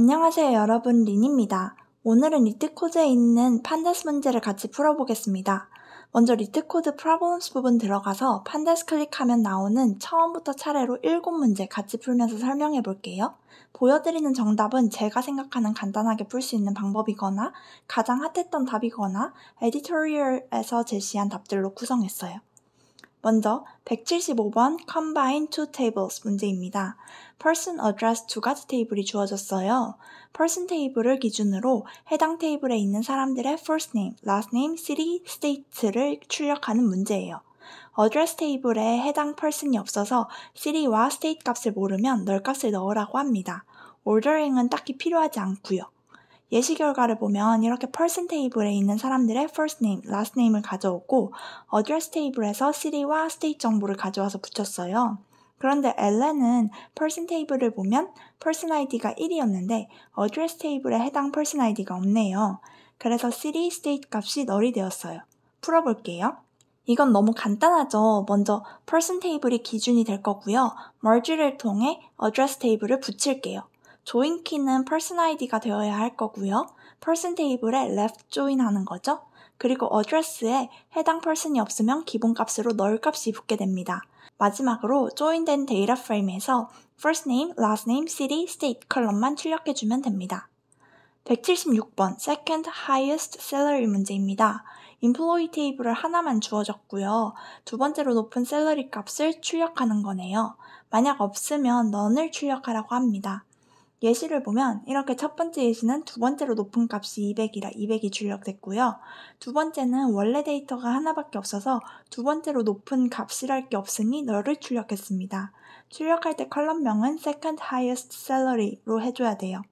안녕하세요 여러분, 린입니다. 오늘은 리트코드에 있는 판다스 문제를 같이 풀어보겠습니다. 먼저 리트코드 프로블럼스 부분 들어가서 판다스 클릭하면 나오는 처음부터 차례로 7문제 같이 풀면서 설명해 볼게요. 보여드리는 정답은 제가 생각하는 간단하게 풀 수 있는 방법이거나 가장 핫했던 답이거나 에디토리얼에서 제시한 답들로 구성했어요. 먼저 175번 Combine two tables 문제입니다. Person address 두 가지 테이블이 주어졌어요. Person 테이블을 기준으로 해당 테이블에 있는 사람들의 first name, last name, city, state를 출력하는 문제예요. address 테이블에 해당 person이 없어서 city와 state 값을 모르면 널 값을 넣으라고 합니다. ordering은 딱히 필요하지 않고요. 예시 결과를 보면 이렇게 person 테이블에 있는 사람들의 first name, last name을 가져오고 address 테이블에서 city와 state 정보를 가져와서 붙였어요. 그런데 엘렌은 person 테이블을 보면 person id가 1이었는데 address 테이블에 해당 person id가 없네요. 그래서 city, state 값이 null이 되었어요. 풀어볼게요. 이건 너무 간단하죠. 먼저 person 테이블이 기준이 될 거고요. merge를 통해 address 테이블을 붙일게요. join 키는 person id가 되어야 할 거고요. person 테이블에 left join 하는 거죠. 그리고 address에 해당 person이 없으면 기본값으로 null 값이 붙게 됩니다. 마지막으로 join된 데이터 프레임에서 first name, last name, city, state 컬럼만 출력해주면 됩니다. 176번 second highest salary 문제입니다. employee 테이블을 하나만 주어졌고요. 두 번째로 높은 샐러리 값을 출력하는 거네요. 만약 없으면 none을 출력하라고 합니다. 예시를 보면 이렇게 첫 번째 예시는 두 번째로 높은 값이 200이라 200이 출력됐고요. 두 번째는 원래 데이터가 하나밖에 없어서 두 번째로 높은 값이랄 게 없으니 null을 출력했습니다. 출력할 때 컬럼명은 second highest salary로 해줘야 돼요.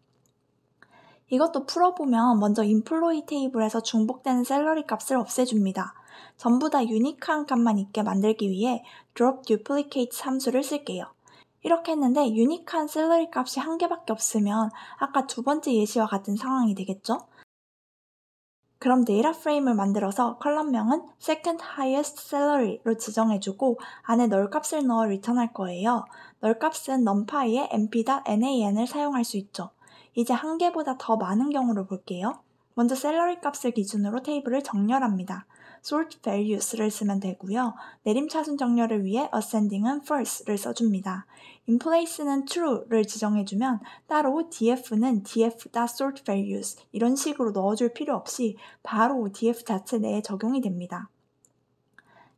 이것도 풀어보면 먼저 employee 테이블에서 중복되는 샐러리 값을 없애줍니다. 전부 다 유니크한 값만 있게 만들기 위해 drop duplicate 함수를 쓸게요. 이렇게 했는데 유니크한 샐러리 값이 한 개밖에 없으면 아까 두 번째 예시와 같은 상황이 되겠죠? 그럼 데이터 프레임을 만들어서 컬럼명은 second highest salary로 지정해주고 안에 null 값을 넣어 리턴할 거예요. null 값은 numpy의 mp.nan을 사용할 수 있죠. 이제 한 개보다 더 많은 경우를 볼게요. 먼저 샐러리 값을 기준으로 테이블을 정렬합니다. sort values를 쓰면 되고요. 내림차순 정렬을 위해 ascending은 first를 써줍니다. inplace는 true를 지정해주면 따로 df는 df.sort values 이런 식으로 넣어줄 필요 없이 바로 df 자체 내에 적용이 됩니다.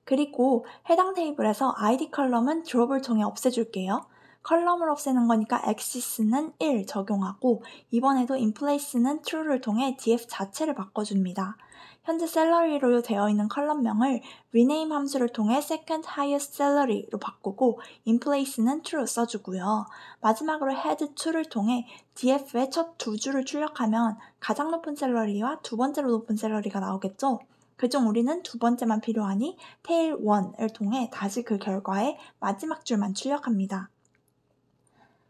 그리고 해당 테이블에서 id 컬럼은 drop을 통해 없애줄게요. 컬럼을 없애는 거니까 axis는 1 적용하고 이번에도 inplace는 true를 통해 df 자체를 바꿔줍니다. 현재 salary로 되어 있는 컬럼명을 rename 함수를 통해 second highest salary로 바꾸고 inplace는 true 써주고요. 마지막으로 head to를 통해 df의 첫 두 줄을 출력하면 가장 높은 샐러리와 두 번째로 높은 샐러리가 나오겠죠? 그중 우리는 두 번째만 필요하니 tail 1을 통해 다시 그 결과에 마지막 줄만 출력합니다.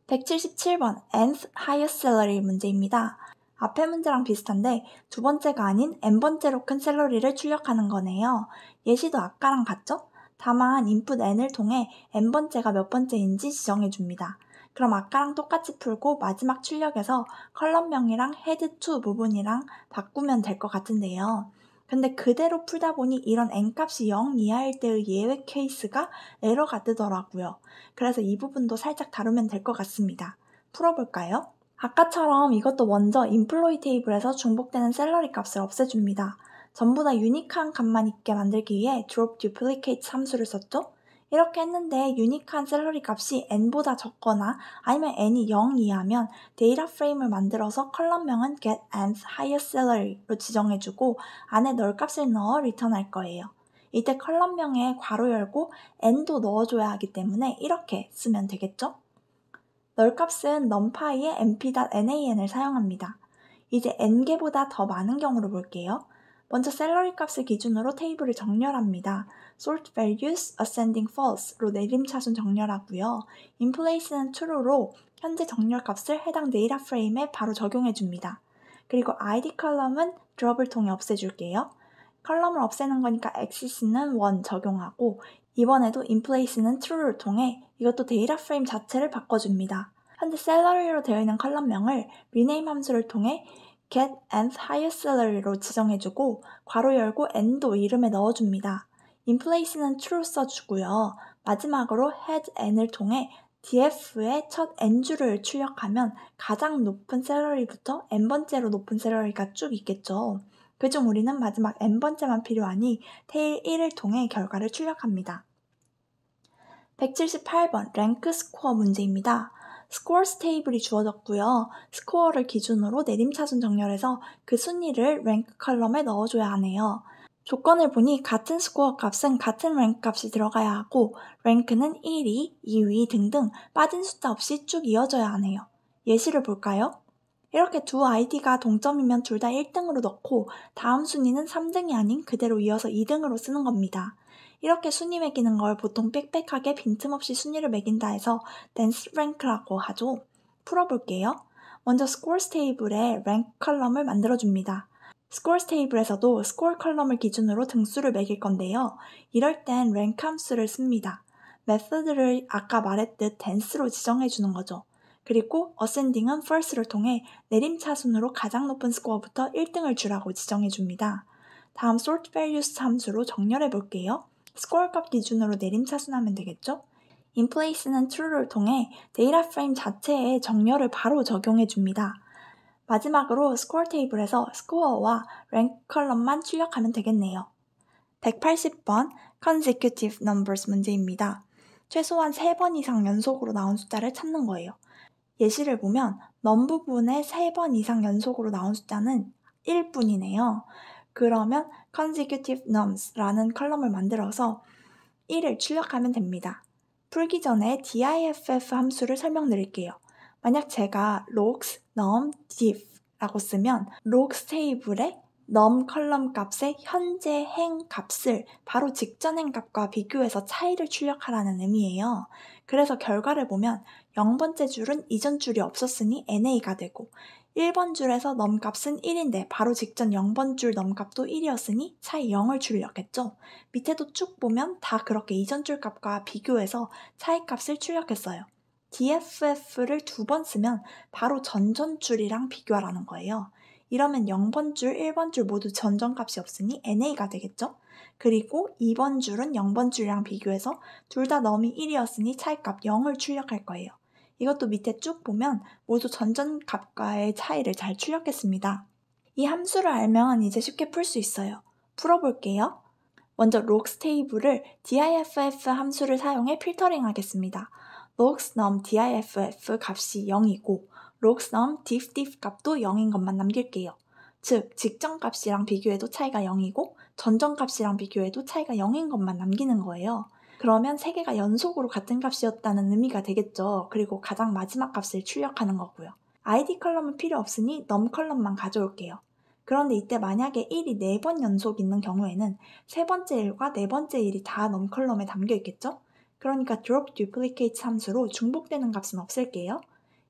177번 nth highest salary 문제입니다. 앞의 문제랑 비슷한데 두 번째가 아닌 n번째로 큰 샐러리를 출력하는 거네요. 예시도 아까랑 같죠? 다만 input n을 통해 n번째가 몇 번째인지 지정해줍니다. 그럼 아까랑 똑같이 풀고 마지막 출력에서 컬럼명이랑 head to 부분이랑 바꾸면 될 것 같은데요. 근데 그대로 풀다 보니 이런 n값이 0 이하일 때의 예외 케이스가 에러가 뜨더라고요. 그래서 이 부분도 살짝 다루면 될 것 같습니다. 풀어볼까요? 아까처럼 이것도 먼저 employee 테이블에서 중복되는 샐러리 값을 없애줍니다. 전부 다 유니크한 값만 있게 만들기 위해 drop duplicate 함수를 썼죠? 이렇게 했는데 유니크한 샐러리 값이 n보다 적거나 아니면 n이 0 이하면 데이터 프레임을 만들어서 컬럼명은 get nth highest salary로 지정해주고 안에 null 값을 넣어 리턴할 거예요. 이때 컬럼명에 괄호 열고 n도 넣어줘야 하기 때문에 이렇게 쓰면 되겠죠? null 값은 numpy의 mp.nan을 사용합니다. 이제 n개보다 더 많은 경우를 볼게요. 먼저 샐러리 값을 기준으로 테이블을 정렬합니다. sort values ascending false로 내림차순 정렬하고요. inplace는 true로 현재 정렬 값을 해당 데이터 프레임에 바로 적용해줍니다. 그리고 id 컬럼은 drop을 통해 없애줄게요. 컬럼을 없애는 거니까 axis는 1 적용하고 이번에도 inplace는 true를 통해 이것도 데이터 프레임 자체를 바꿔줍니다. 현재 salary로 되어 있는 컬럼명을 rename 함수를 통해 get nth highest salary로 지정해주고 괄호 열고 n도 이름에 넣어줍니다. in place는 true 써주고요. 마지막으로 had n을 통해 df의 첫 n줄을 출력하면 가장 높은 salary부터 n번째로 높은 salary가 쭉 있겠죠. 그중 우리는 마지막 n번째만 필요하니 테일 1을 통해 결과를 출력합니다. 178번 랭크 스코어 문제입니다. 스코어스 테이블이 주어졌고요. 스코어를 기준으로 내림차순 정렬해서 그 순위를 랭크 컬럼에 넣어줘야 하네요. 조건을 보니 같은 스코어 값은 같은 랭크 값이 들어가야 하고 랭크는 1위, 2위 등등 빠진 숫자 없이 쭉 이어져야 하네요. 예시를 볼까요? 이렇게 두 아이디가 동점이면 둘 다 1등으로 넣고 다음 순위는 3등이 아닌 그대로 이어서 2등으로 쓰는 겁니다. 이렇게 순위 매기는 걸 보통 빽빽하게 빈틈없이 순위를 매긴다 해서 댄스 랭크라고 하죠. 풀어볼게요. 먼저 스코어스 테이블에 랭크 컬럼을 만들어줍니다. 스코어스 테이블에서도 스코어 컬럼을 기준으로 등수를 매길 건데요. 이럴 땐 랭크 함수를 씁니다. 메서드를 아까 말했듯 댄스로 지정해주는 거죠. 그리고 ascending은 first를 통해 내림차순으로 가장 높은 스코어부터 1등을 주라고 지정해줍니다. 다음 sort values 함수로 정렬해 볼게요. 스코어 값 기준으로 내림차순하면 되겠죠? in place는 true를 통해 데이터 프레임 자체에 정렬을 바로 적용해줍니다. 마지막으로 스코어 테이블에서 스코어와 랭크 컬럼만 출력하면 되겠네요. 180번 consecutive numbers 문제입니다. 최소한 3번 이상 연속으로 나온 숫자를 찾는 거예요. 예시를 보면 num 부분에 3번 이상 연속으로 나온 숫자는 1뿐이네요. 그러면 consecutive nums라는 컬럼을 만들어서 1을 출력하면 됩니다. 풀기 전에 diff 함수를 설명드릴게요. 만약 제가 logs, num, diff라고 쓰면 logs 테이블에 num 컬럼 값의 현재 행 값을 바로 직전 행 값과 비교해서 차이를 출력하라는 의미예요. 그래서 결과를 보면 0번째 줄은 이전 줄이 없었으니 NA가 되고 1번 줄에서 num 값은 1인데 바로 직전 0번 줄 num 값도 1이었으니 차이 0을 출력했죠. 밑에도 쭉 보면 다 그렇게 이전 줄 값과 비교해서 차이 값을 출력했어요. DFF를 2번 쓰면 바로 전전 줄이랑 비교하라는 거예요. 이러면 0번 줄, 1번 줄 모두 전전값이 없으니 NA가 되겠죠? 그리고 2번 줄은 0번 줄이랑 비교해서 둘 다 num이 1이었으니 차이값 0을 출력할 거예요. 이것도 밑에 쭉 보면 모두 전전값과의 차이를 잘 출력했습니다. 이 함수를 알면 이제 쉽게 풀 수 있어요. 풀어볼게요. 먼저 logs 테이블을 diff 함수를 사용해 필터링 하겠습니다. logs num diff 값이 0이고 logs num diff 값도 0인 것만 남길게요. 즉, 직전 값이랑 비교해도 차이가 0이고 전전 값이랑 비교해도 차이가 0인 것만 남기는 거예요. 그러면 3개가 연속으로 같은 값이었다는 의미가 되겠죠. 그리고 가장 마지막 값을 출력하는 거고요. id 컬럼은 필요 없으니 num 컬럼만 가져올게요. 그런데 이때 만약에 1이 4번 연속 있는 경우에는 세 번째 1과 네 번째 1이 다 num 컬럼에 담겨 있겠죠? 그러니까 drop duplicate 함수로 중복되는 값은 없앨게요.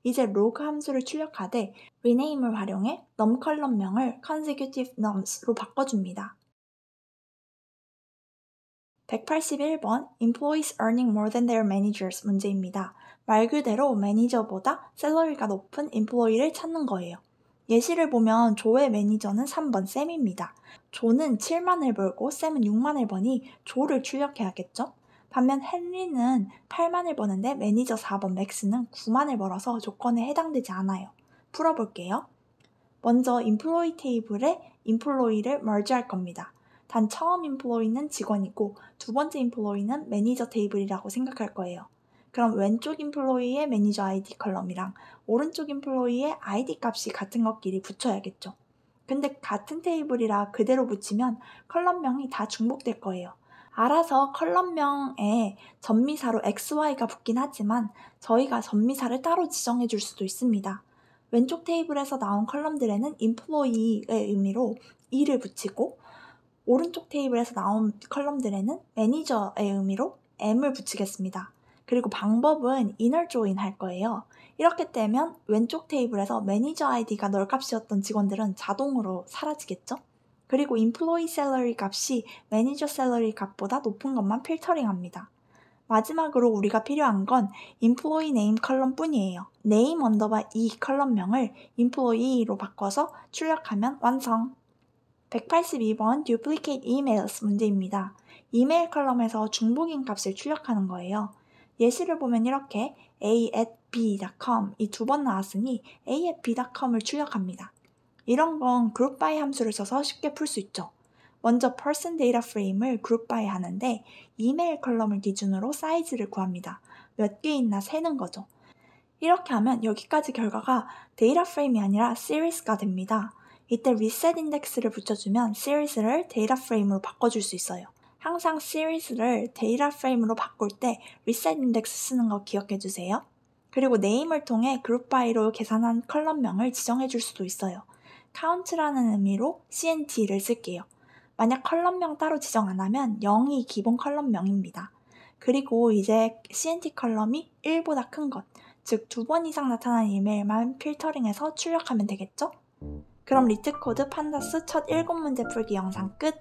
이제 log 함수를 출력하되 rename을 활용해 num 컬럼명을 consecutive nums로 바꿔줍니다. 181번 Employees earning more than their managers 문제입니다. 말 그대로 매니저보다 샐러리가 높은 employee를 찾는 거예요. 예시를 보면 조의 매니저는 3번 샘입니다. 조는 7만을 벌고 샘은 6만을 버니 조를 출력해야겠죠? 반면 헨리는 8만을 버는데 매니저 4번 맥스는 9만을 벌어서 조건에 해당되지 않아요. 풀어볼게요. 먼저 employee 테이블에 employee를 merge할 겁니다. 단 처음 employee는 직원이고 두 번째 employee는 매니저 테이블이라고 생각할 거예요. 그럼 왼쪽 employee의 매니저 ID 컬럼이랑 오른쪽 employee의 ID 값이 같은 것끼리 붙여야겠죠. 근데 같은 테이블이라 그대로 붙이면 컬럼명이 다 중복될 거예요. 알아서 컬럼명에 전미사로 XY가 붙긴 하지만 저희가 전미사를 따로 지정해 줄 수도 있습니다. 왼쪽 테이블에서 나온 컬럼들에는 employee의 의미로 E를 붙이고 오른쪽 테이블에서 나온 컬럼들에는 매니저의 의미로 M을 붙이겠습니다. 그리고 방법은 inner join 할 거예요. 이렇게 되면 왼쪽 테이블에서 매니저 아이디가 널값이었던 직원들은 자동으로 사라지겠죠? 그리고 employee salary 값이 매니저 salary 값보다 높은 것만 필터링합니다. 마지막으로 우리가 필요한 건 employee name 컬럼 뿐이에요. name 언더바 이 컬럼명을 employee로 바꿔서 출력하면 완성! 182번 duplicate emails 문제입니다. 이메일 컬럼에서 중복인 값을 출력하는 거예요. 예시를 보면 이렇게 a@b.com 이 두 번 나왔으니 a@b.com을 출력합니다. 이런 건 group by 함수를 써서 쉽게 풀 수 있죠. 먼저 person data frame을 group by 하는데 이메일 컬럼을 기준으로 사이즈를 구합니다. 몇 개 있나 세는 거죠. 이렇게 하면 여기까지 결과가 데이터 프레임이 아니라 series가 됩니다. 이때 reset index를 붙여주면 series를 데이터 프레임으로 바꿔줄 수 있어요. 항상 series를 데이터 프레임으로 바꿀 때 reset index 쓰는 거 기억해주세요. 그리고 name을 통해 group by로 계산한 컬럼명을 지정해줄 수도 있어요. count라는 의미로 CNT를 쓸게요. 만약 컬럼명 따로 지정 안 하면 0이 기본 컬럼명입니다. 그리고 이제 CNT 컬럼이 1보다 큰 것, 즉 2번 이상 나타난 이메일만 필터링해서 출력하면 되겠죠? 그럼 리트코드 판다스 첫 7문제 풀기 영상 끝!